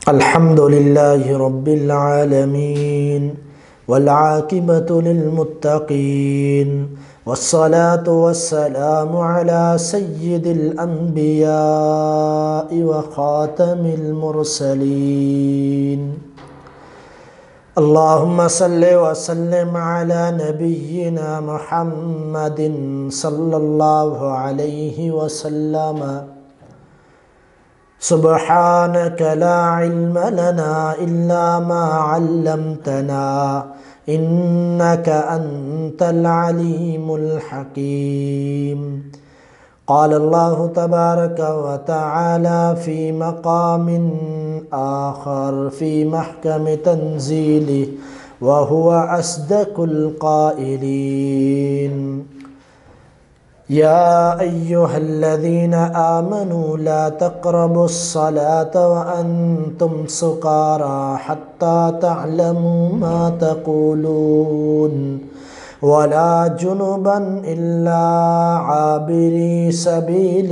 الحمد لله رب العالمين والعاقبة للمتقين والصلاة والسلام على سيد الأنبياء وخاتم المرسلين اللهم صل وسلم على نبينا محمد صلى الله عليه وسلم سبحانك لا علم لنا إلا ما علمتنا إنك أنت العليم الحكيم قال الله تبارك وتعالى في مقام آخر في محكم تنزيله وهو أصدق القائلين يا أيها الذين آمنوا لا تقربوا الصلاة وأنتم سكارى حتى تعلموا ما تقولون ولا جنبا إلا عابري سبيل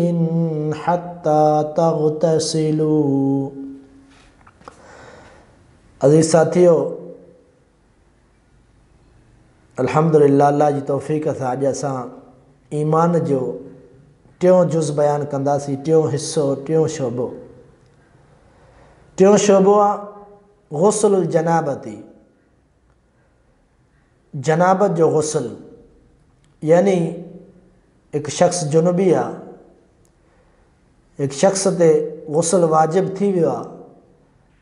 حتى تغتسلوا. عزیز ساتھیو، الحمدللہ اللہ جی توفیق سے اج اساں ایمان جو ٹیوں جز بیان کنداسی، ٹیوں حصو، ٹیوں شعبو غسل الجنابتی، جنابت جو غسل، یعنی ایک شخص جنوبی آ، ایک شخص تے غسل واجب تھی ویو آ،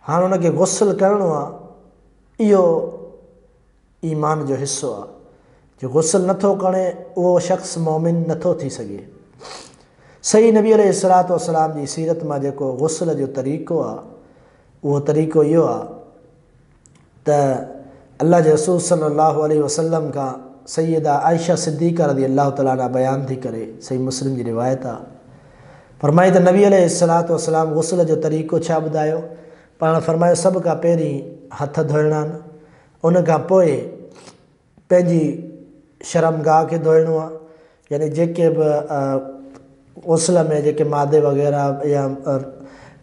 ہاں ان کے غسل کرنو آ، ایو ایمان جو حصو آ. جو غسل نتھو کرے وہ شخص مومن نتھو تھی سگے. صحیح نبی علیہ السلام جی سیرت میں جو غسل جو طریقو آ، وہ طریقو یہ آ تا اللہ کے رسول صلی اللہ علیہ وسلم کا سیدہ عائشہ صدیقہ رضی اللہ تعالیٰ عنہ بیان تھی کرے، صحیح مسلم جی روایت آ. فرمائی تو نبی علیہ السلام غسل جو طریقو چھا بدایو؟ پاڻ فرمایا سب کا پہری ہتھ دھوئڻا، ان کا پوئے پنجی شرمگاہ کے دھوئنو آ، یعنی جیکے بھی غسل میں جیکے مادے وغیرہ یا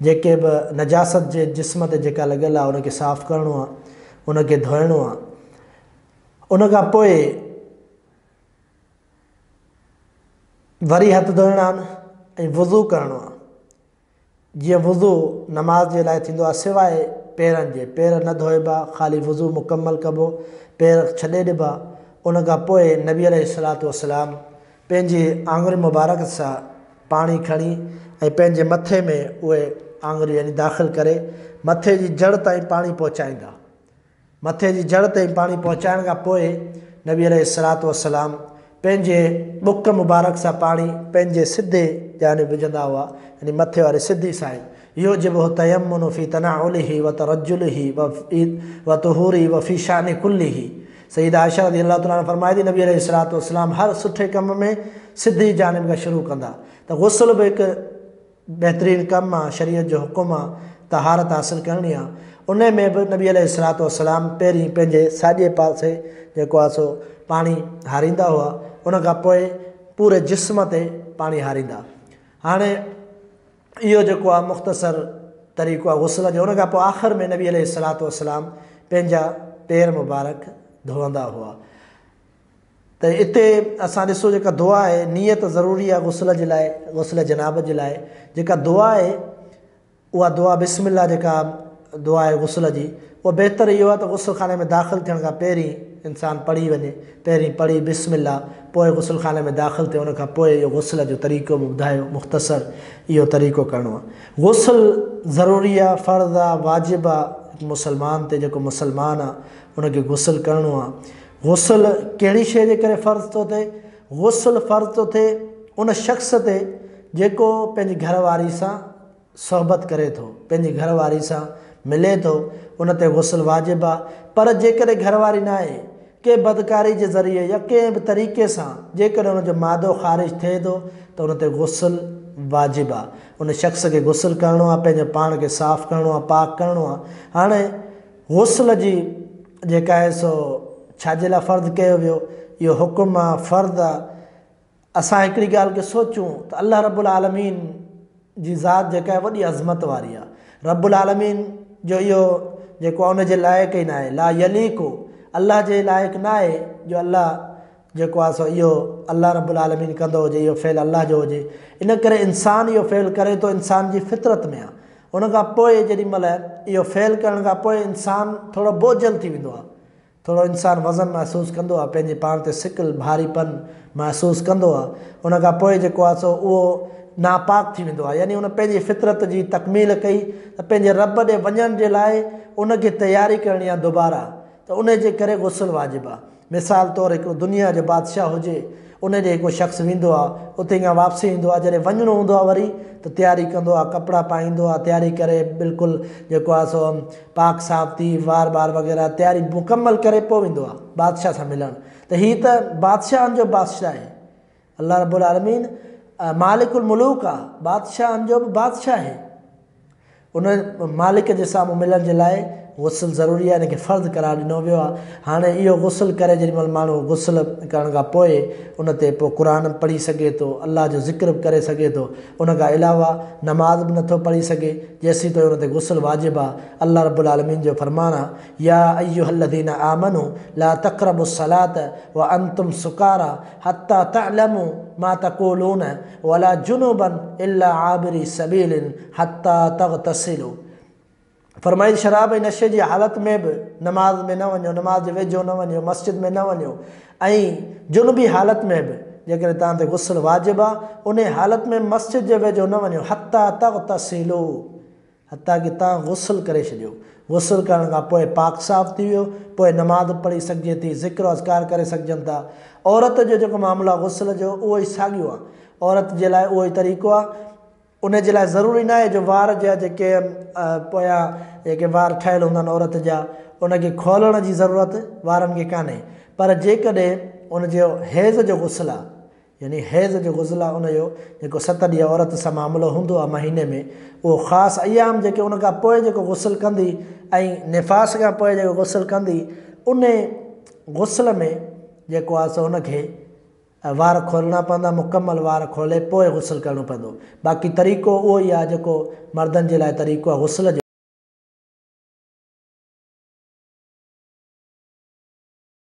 جیکے بھی نجاست جے جسم تے جیکا لگل آ ان کے صاف کرنو آ، ان کے دھوئنو آ. ان کا پوئے وری ہتھ دھوئणा آن ऐं वुज़ू करणो आहे. जीअं वुज़ू नमाज़ जे लाइ थींदो आहे सवाइ पेरनि जे, पेर न धोइबा, ख़ाली वुज़ू मुकमल कबो, पेर छॾे ॾिबा. उन खां पोइ नबी अलैहिस्सलाम पंहिंजी आङुरि मुबारक सां पाणी खणी ऐं पंहिंजे मथे में उहे आङुरि यानी दाख़िल करे मथे जी जड़ ताईं पाणी पहुचाईंदा. मथे जी जड़ ताईं पाणी पहुचाइण खां पोइ नबी अलैहिस्सलाम पंहिंजे बुक मुबारक सां पाणी पंहिंजे सिधे जानिब विझंदा हुआ, यानी मथे वारे सिधी साइड. युजिबु तयम्मुनु फी तनाउलिही व तरजुलिही व तुहूरी व फी शानि कुल्लिही. सईदा आयशा रज़ी अल्लाह ताला फरमाए थी नबी अलैहिस्सलाम हर सुठे कम में सिधी जानिब खां शुरू कंदा. त गुस्ल बि हिकु बहितरीनु कमु आहे, शरीयत जो हुकुम आहे, तहारत हासिलु करणी आहे. उन में बि नबी अलैहिस्सलाम पहिरीं पंहिंजे साॼे पासे जेको आहे सो पाणी हारींदा हुआ, उन खां पोइ पूरे जिस्म ते पाणी हारींदा. हाणे इहो जेको आहे मुख़्तसर तरीक़ो आहे गुस्ल जो. उन खां पोइ आख़िर में नबी अलैहिस्सलाम पंहिंजा पेर मुबारक धोअंदा हुआ. त हिते असां ॾिसो जेका दुआ आहे, नियत ज़रूरी आहे गुस्ल जे लाइ, गुस्ल जनाबत जे लाइ. जेका दुआ आहे उहा दुआ बिस्मिल्लाह जेका दुआ आहे गुस्ल जी, उहा बहितर इहो आहे त गुस्ल खाने में दाख़िल थियण खां पहिरीं इंसानु पढ़ी वञे, पहिरीं पढ़ी बिस्मिल्लाह, पोइ गुस्ल खाने में दाख़िल थिए. उन खां पोइ इहो गुस्ल जो तरीक़ो बि ॿुधायो, मुख़्तसर इहो तरीक़ो करिणो आहे. गुस्ल ज़रूरी आहे, फ़र्ज़ आहे, वाजिब आहे. मुसलमान ते जेको मुसलमान आहे उनखे गुस्ल करिणो आहे. गुस्ल कहिड़ी शइ जे करे फ़र्ज़ थो थिए? गुस्ल फ़र्ज़ थो थिए उन शख़्स ते जेको पंहिंजी घरवारी सां सोहबत करे थो, पंहिंजी घरवारी सां मिले थो, उन ते गुस्ल वाजिब आहे. पर जेकॾहिं घरवारी न आहे, कंहिं बदकारी जे ज़रिए या कंहिं बि तरीक़े सां जेकॾहिं उनजो मादो ख़ारिज थिए थो त उन ते गुस्ल वाजिब आहे. उन शख़्स खे गुस्ल करिणो आहे, पंहिंजे पाण खे साफ़ु करिणो आहे, पाक करिणो आहे. हाणे गुस्ल जी जेका आहे सो छाजे लाइ फ़र्ज़ु कयो वियो, इहो हुकुम आहे, फ़र्ज़ु आहे. असां हिकिड़ी ॻाल्हि खे सोचूं त अल्लाह रब्बुल आलमीन जी ज़ात जेका आहे वॾी अज़मत वारी आहे. रब्बुल आलमीन जो इहो जेको आहे उनजे लाइक़ु ई न आहे, ला यलीको अल्लाह जे लाइक़ु न आहे जो अल्लाह जेको आहे सो इहो अल्लाह रब्बुल आलमीन कंदो हुजे, इहो फ़ेल अल्लाह जो हुजे। इन करे इंसानु इहो फ़ेल करे थो, इंसान जी फितरत में आहे। उन खां पोइ जेॾी महिल इहो फ़ेल करण खां पोइ इंसानु थोरो बोझल थी वेंदो आहे, थोरो इंसानु वज़न महसूसु कंदो आहे, पंहिंजे पाण ते सिकल भारीपन महसूसु कंदो आहे। उन खां पोइ जेको आहे सो उहो नापाक थी वेंदो आहे, यानी उन पंहिंजी फितरत जी तकमील कई त पंहिंजे रब ॾे वञण जे लाइ उनखे तयारी करणी आहे दुबारा, त उन जे करे गुस्ल वाजिबु आहे। मिसाल तौरु हिकिड़ो दुनिया जो बादशाह हुजे, उन ॾे हिकु शख़्स वेंदो आहे, उते खां वापसी ईंदो आहे, जॾहिं वञिणो हूंदो आहे वरी त तयारी कंदो आहे, कपिड़ा पाईंदो आहे, तयारी करे बिल्कुलु जेको आहे सो पाक साफ़ थी वार वग़ैरह तयारी मुकमल करे पोइ वेंदो आहे बादशाह सां मिलणु। त हीअ त बादशाहनि जो बादशाह आहे, अल्लाह रब्बुल आलमीन मालिकुल मुलूक आहे, बादशाहनि जो बि बादशाह आहे। उन मालिक जे साम्हूं मिलण जे लाइ गुस्ल ज़रूरी आहे, हिनखे फ़र्ज़ु करार ॾिनो वियो आहे। हाणे इहो गुस्ल करे जेॾी महिल माण्हू गुस्ल करण खां पोइ उन ते पोइ क़ुर पढ़ी सघे थो, अल्लाह जो ज़िक्र बि करे सघे थो, उन खां अलावा नमाज़ बि नथो पढ़ी सघे जेसीं ताईं उन ते गुस्ल वाजिबु आहे। अल्लाह रब्बुल आलमीन जो फ़रमान आहे, या अय्युहल्लज़ीना आमनू ला तक़रबुस्सलात व अंतुम सुकारा हत्ता तअलमू मा तक़ूलून वला जुनुबन इल्ला आबिरी सबीलिन हत्ता तग़तसिलू। फरमाई शराब ऐं नशे जी हालत में बि नमाज़ में न वञो, नमाज़ जे वेझो न वञो, मस्जिद में न वञो, ऐं जुनबी हालत में बि जेकॾहिं तव्हां ते गुस्ल वाजिबु आहे उन हालत में मस्जिद जे वेझो न वञो, हत्ता तग़तसिलू, हत्ता की तव्हां गुस्ल करे छॾियो। गुस्ल करण खां पोइ पाक साफ़ थी वियो, पोइ नमाज़ पढ़ी सघिजे थी, ज़िक्र अज़कार करे सघजनि था। औरत जो जेको मामलो आहे गुस्ल जो, उहो ई साॻियो आहे, औरत जे लाइ उहो ई तरीक़ो आहे। उन जे लाइ ज़रूरी न आहे जो वार जा जेके पोयां जेके वार ठहियल हूंदा आहिनि औरत जा, उनखे खोलण जी ज़रूरत वारनि खे कान्हे, पर जेकॾहिं उनजो हैज़ जो गुस्ल आहे, यानी हैज़ जो गुस्ल आहे, उनजो जेको 7 ॾींहं औरत सां मामिलो हूंदो आहे महीने में, उहो ख़ासि अयाम जेके उन खां पोइ जेको गुस्ल कंदी ऐं निफ़ास खां पोइ जेको गुस्ल कंदी, उन गुस्ल में जेको आहे सो उनखे वार खोलणा पवंदा, मुकमल वार खोले पोइ गुस्ल करणो पवंदो। बाक़ी तरीक़ो उहो ई आहे जेको मर्दनि जे लाइ तरीक़ो आहे गुस्ल जो।